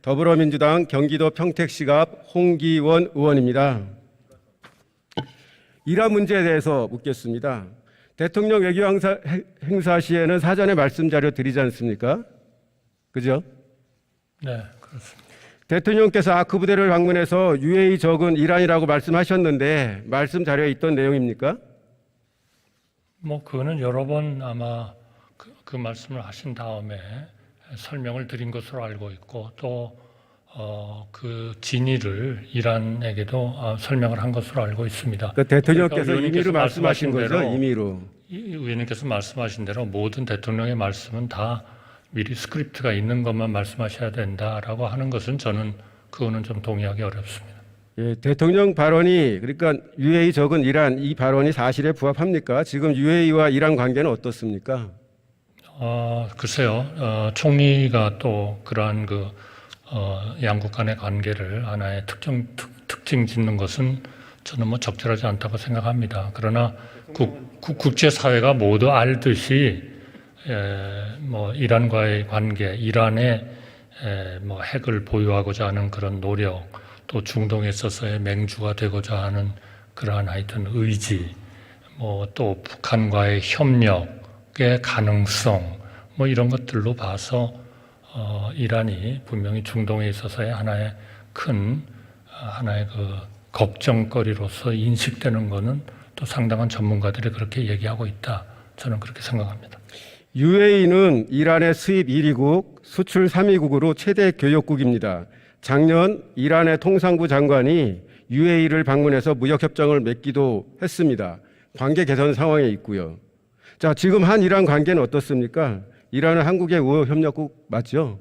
더불어민주당 경기도 평택시 앞 홍기원 의원입니다. 이란 문제에 대해서 묻겠습니다. 대통령 외교 행사 시에는 사전에 말씀 자료 드리지 않습니까? 그죠? 네, 그렇습니다. 대통령께서 아크 부대를 방문해서 UAE 적은 이란이라고 말씀하셨는데 말씀 자료에 있던 내용입니까? 뭐 그거는 여러 번 아마 그 말씀을 하신 다음에 설명을 드린 것으로 알고 있고 또 그 진위를 이란에게도 설명을 한 것으로 알고 있습니다. 그러니까 대통령께서 그러니까 임의로 말씀하신 거죠? 임의로. 의원님께서 말씀하신 대로 모든 대통령의 말씀은 다 미리 스크립트가 있는 것만 말씀하셔야 된다라고 하는 것은 그거는 좀 동의하기 어렵습니다. 예, 대통령 발언이 그러니까 UAE 적은 이란 이 발언이 사실에 부합합니까? 지금 UAE와 이란 관계는 어떻습니까? 글쎄요. 총리가 또 그러한 양국 간의 관계를 하나의 특징 짓는 것은 저는 뭐 적절하지 않다고 생각합니다. 그러나 국제사회가 모두 알듯이 뭐 이란과의 관계, 이란의 뭐 핵을 보유하고자 하는 그런 노력, 또 중동에 있어서의 맹주가 되고자 하는 그러한 하여튼 의지, 뭐 또 북한과의 협력의 가능성, 뭐 이런 것들로 봐서 이란이 분명히 중동에 있어서의 하나의 걱정거리로서 인식되는 것은 또 상당한 전문가들이 그렇게 얘기하고 있다. 저는 그렇게 생각합니다. UAE는 이란의 수입 1위국, 수출 3위국으로 최대 교역국입니다. 작년 이란의 통상부 장관이 UAE를 방문해서 무역협정을 맺기도 했습니다. 관계 개선 상황에 있고요. 자, 지금 한이란 관계는 어떻습니까? 이란은 한국의 우호 협력국 맞죠?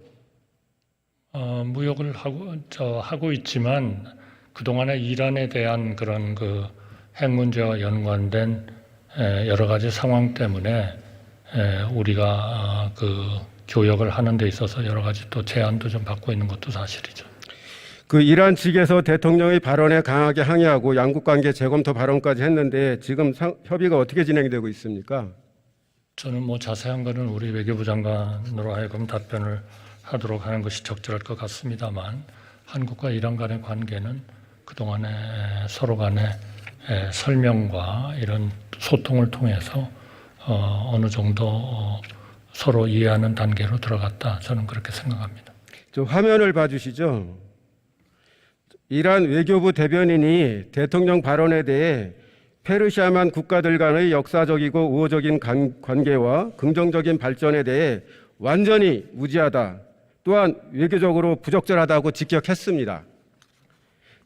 무역을 하고 있지만 그동안에 이란에 대한 그런 핵 문제와 연관된 여러 가지 상황 때문에 우리가 교역을 하는 데 있어서 여러 가지 또 제한도 좀 받고 있는 것도 사실이죠. 이란 측에서 대통령의 발언에 강하게 항의하고 양국 관계 재검토 발언까지 했는데 지금 협의가 어떻게 진행되고 있습니까? 저는 뭐 자세한 거는 우리 외교부 장관으로 하여금 답변을 하도록 하는 것이 적절할 것 같습니다만 한국과 이란 간의 관계는 그동안에 서로 간의 설명과 이런 소통을 통해서 어느 정도 서로 이해하는 단계로 들어갔다. 저는 그렇게 생각합니다. 저 화면을 봐주시죠. 이란 외교부 대변인이 대통령 발언에 대해 페르시아만 국가들 간의 역사적이고 우호적인 관계와 긍정적인 발전에 대해 완전히 무지하다. 또한 외교적으로 부적절하다고 직격했습니다.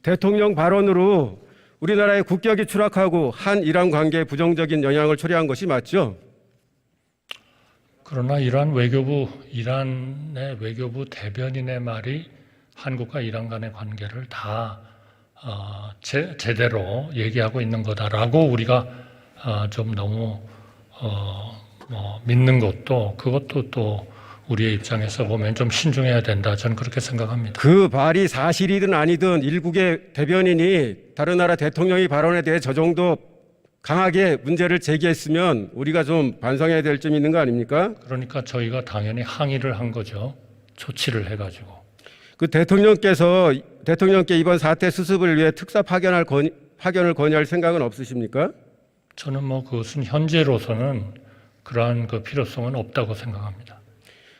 대통령 발언으로 우리나라의 국격이 추락하고 한-이란 관계에 부정적인 영향을 초래한 것이 맞죠? 그러나 이란의 외교부 대변인의 말이 한국과 이란 간의 관계를 다 제대로 얘기하고 있는 거다라고 우리가 좀 너무 믿는 것도 그것도 또 우리의 입장에서 보면 좀 신중해야 된다. 저는 그렇게 생각합니다. 그 말이 사실이든 아니든 일국의 대변인이 다른 나라 대통령의 발언에 대해 저 정도 강하게 문제를 제기했으면 우리가 좀 반성해야 될 점이 있는 거 아닙니까? 그러니까 저희가 당연히 항의를 한 거죠. 조치를 해가지고. 대통령께 이번 사태 수습을 위해 특사 파견을 건의할 생각은 없으십니까? 저는 뭐 그것은 현재로서는 그러한 필요성은 없다고 생각합니다.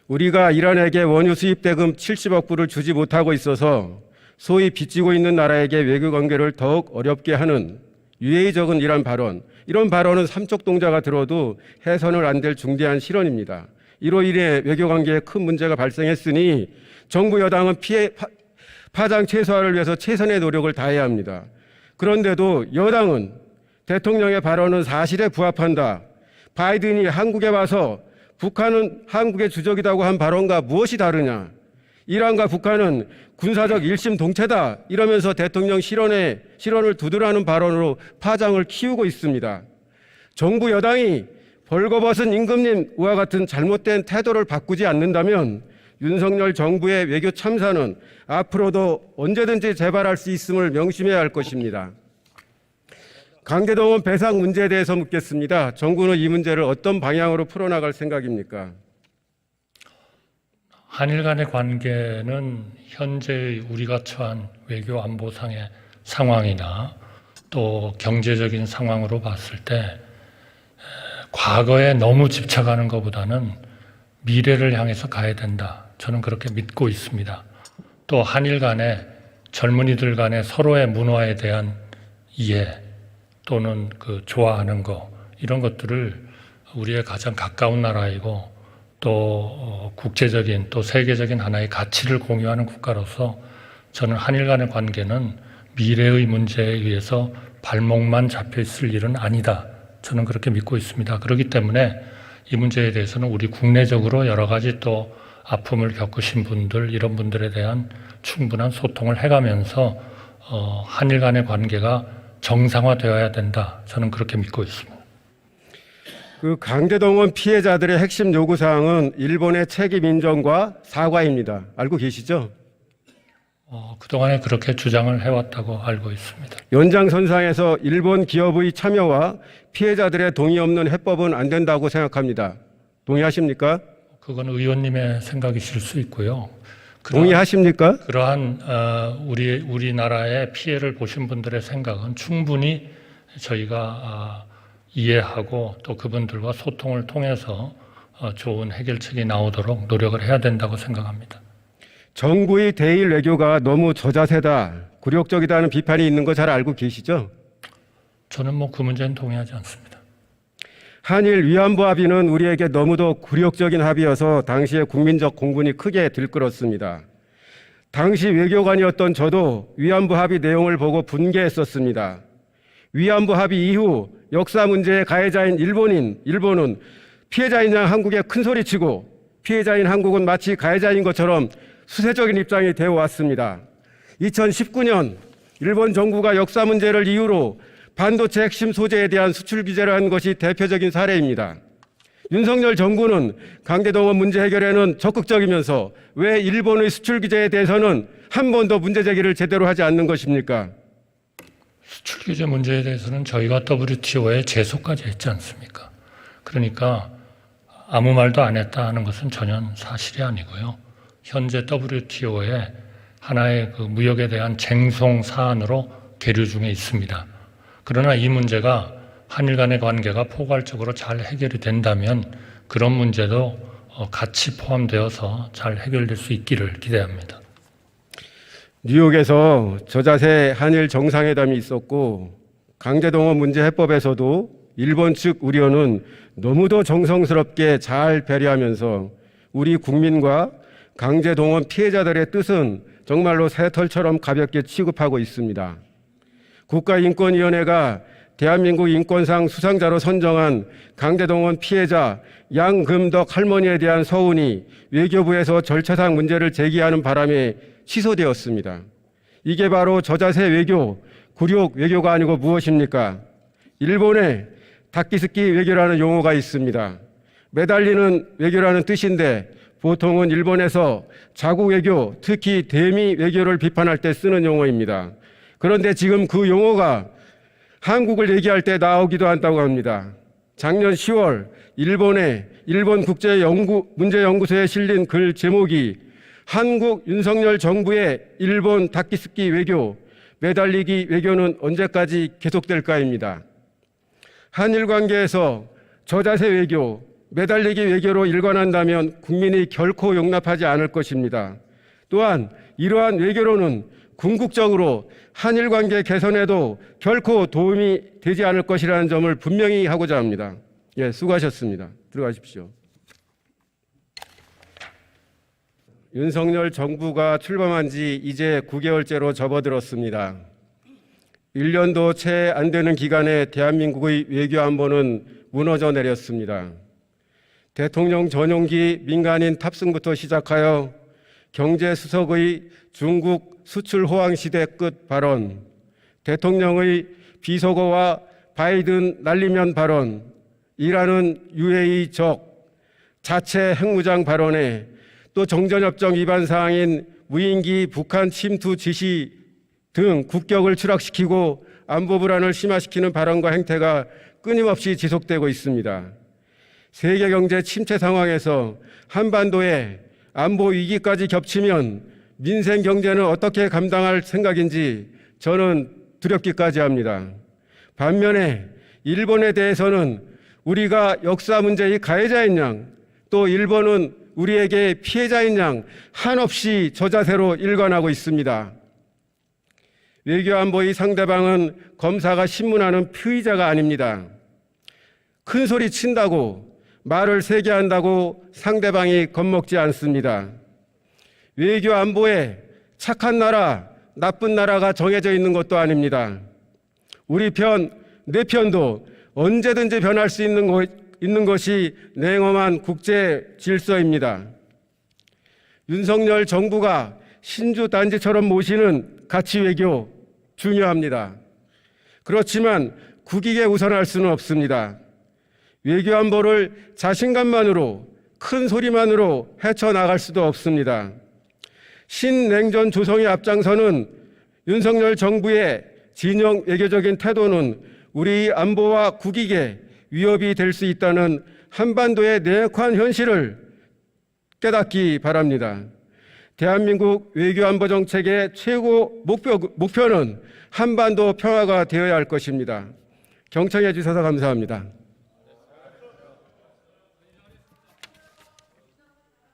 우리가 이란에게 원유 수입 대금 70억 불을 주지 못하고 있어서 소위 빚지고 있는 나라에게 외교 관계를 더욱 어렵게 하는 유해적인 이란 발언, 이런 발언은 삼척 동자가 들어도 해서는 안 될 중대한 실언입니다. 이로 인해 외교 관계에 큰 문제가 발생했으니 정부 여당은 파장 최소화를 위해서 최선의 노력을 다해야 합니다. 그런데도 여당은 대통령의 발언은 사실에 부합한다. 바이든이 한국에 와서 북한은 한국의 주적이라고 한 발언과 무엇이 다르냐. 이란과 북한은 군사적 일심동체다. 이러면서 대통령 실언을 두드러하는 발언으로 파장을 키우고 있습니다. 정부 여당이 벌거벗은 임금님과 같은 잘못된 태도를 바꾸지 않는다면 윤석열 정부의 외교 참사는 앞으로도 언제든지 재발할 수 있음을 명심해야 할 것입니다. 강제동원 배상 문제에 대해서 묻겠습니다. 정부는 이 문제를 어떤 방향으로 풀어나갈 생각입니까? 한일 간의 관계는 현재 우리가 처한 외교 안보상의 상황이나 또 경제적인 상황으로 봤을 때 과거에 너무 집착하는 것보다는 미래를 향해서 가야 된다. 저는 그렇게 믿고 있습니다. 또 한일 간의 젊은이들 간의 서로의 문화에 대한 이해 또는 그 좋아하는 거 이런 것들을 우리의 가장 가까운 나라이고 또 국제적인 또 세계적인 하나의 가치를 공유하는 국가로서 저는 한일 간의 관계는 미래의 문제에 의해서 발목만 잡혀 있을 일은 아니다. 저는 그렇게 믿고 있습니다. 그렇기 때문에 이 문제에 대해서는 우리 국내적으로 여러 가지 또 아픔을 겪으신 분들 이런 분들에 대한 충분한 소통을 해가면서 한일 간의 관계가 정상화되어야 된다. 저는 그렇게 믿고 있습니다. 그 강제동원 피해자들의 핵심 요구사항은 일본의 책임 인정과 사과입니다. 알고 계시죠? 그동안에 그렇게 주장을 해왔다고 알고 있습니다. 연장선상에서 일본 기업의 참여와 피해자들의 동의 없는 해법은 안 된다고 생각합니다. 동의하십니까? 그건 의원님의 생각이실 수 있고요. 동의하십니까? 그러한 우리나라의 피해를 보신 분들의 생각은 충분히 저희가 이해하고 또 그분들과 소통을 통해서 좋은 해결책이 나오도록 노력을 해야 된다고 생각합니다. 정부의 대일 외교가 너무 저자세다, 굴욕적이다는 비판이 있는 거 잘 알고 계시죠? 저는 그 문제는 동의하지 않습니다. 한일 위안부 합의는 우리에게 너무도 굴욕적인 합의여서 당시에 국민적 공분이 크게 들끓었습니다. 당시 외교관이었던 저도 위안부 합의 내용을 보고 분개했었습니다. 위안부 합의 이후 역사 문제의 가해자인 일본은 피해자인 양 한국에 큰소리치고 피해자인 한국은 마치 가해자인 것처럼 수세적인 입장이 되어 왔습니다. 2019년 일본 정부가 역사 문제를 이유로 반도체 핵심 소재에 대한 수출 규제를 한 것이 대표적인 사례입니다. 윤석열 정부는 강제동원 문제 해결에는 적극적이면서 왜 일본의 수출 규제에 대해서는 한 번도 문제 제기를 제대로 하지 않는 것입니까? 수출 규제 문제에 대해서는 저희가 WTO에 제소까지 했지 않습니까? 그러니까 아무 말도 안 했다 하는 것은 전혀 사실이 아니고요. 현재 WTO에 하나의 그 무역에 대한 쟁송 사안으로 계류 중에 있습니다. 그러나 이 문제가 한일 간의 관계가 포괄적으로 잘 해결이 된다면 그런 문제도 같이 포함되어서 잘 해결될 수 있기를 기대합니다. 뉴욕에서 저자세 한일 정상회담이 있었고 강제동원 문제 해법에서도 일본 측 우려는 너무도 정성스럽게 잘 배려하면서 우리 국민과 강제동원 피해자들의 뜻은 정말로 새털처럼 가볍게 취급하고 있습니다. 국가인권위원회가 대한민국 인권상 수상자로 선정한 강제동원 피해자 양금덕 할머니에 대한 서운이 외교부에서 절차상 문제를 제기하는 바람에 취소되었습니다. 이게 바로 저자세 외교, 굴욕 외교가 아니고 무엇입니까? 일본에 다키스키 외교라는 용어가 있습니다. 매달리는 외교라는 뜻인데 보통은 일본에서 자국 외교, 특히 대미 외교를 비판할 때 쓰는 용어입니다. 그런데 지금 그 용어가 한국을 얘기할 때 나오기도 한다고 합니다. 작년 10월 일본의 일본국제문제연구소에 실린 글 제목이 한국 윤석열 정부의 일본 다키스키 외교, 매달리기 외교는 언제까지 계속될까입니다. 한일 관계에서 저자세 외교, 매달리기 외교로 일관한다면 국민이 결코 용납하지 않을 것입니다. 또한 이러한 외교로는 궁극적으로 한일 관계 개선에도 결코 도움이 되지 않을 것이라는 점을 분명히 하고자 합니다. 예, 수고하셨습니다. 들어가십시오. 윤석열 정부가 출범한 지 이제 9개월째로 접어들었습니다. 1년도 채 안 되는 기간에 대한민국의 외교 안보는 무너져 내렸습니다. 대통령 전용기 민간인 탑승부터 시작하여 경제수석의 중국 수출 호황 시대 끝 발언, 대통령의 비속어와 바이든 날리면 발언, 이라는 UAE 적, 자체 핵무장 발언에 또 정전협정 위반 사항인 무인기 북한 침투 지시 등 국격을 추락시키고 안보 불안을 심화시키는 발언과 행태가 끊임없이 지속되고 있습니다. 세계 경제 침체 상황에서 한반도에 안보 위기까지 겹치면 민생 경제는 어떻게 감당할 생각인지 저는 두렵기까지 합니다. 반면에 일본에 대해서는 우리가 역사 문제의 가해자인 양, 또 일본은 우리에게 피해자인 양 한없이 저자세로 일관하고 있습니다. 외교안보의 상대방은 검사가 신문하는 피의자가 아닙니다. 큰 소리 친다고 말을 세게 한다고 상대방이 겁먹지 않습니다. 외교안보에 착한 나라, 나쁜 나라가 정해져 있는 것도 아닙니다. 우리 편, 내 편도 언제든지 변할 수 있는 것이 냉엄한 국제 질서입니다. 윤석열 정부가 신주 단지처럼 모시는 가치 외교 중요합니다. 그렇지만 국익에 우선할 수는 없습니다. 외교 안보를 자신감만으로 큰 소리만으로 헤쳐나갈 수도 없습니다. 신냉전 조성에 앞장서는 윤석열 정부의 진영 외교적인 태도는 우리 안보와 국익에 위협이 될 수 있다는 한반도의 냉혹한 현실을 깨닫기 바랍니다. 대한민국 외교안보 정책의 최고 목표는 한반도 평화가 되어야 할 것입니다. 경청해 주셔서 감사합니다.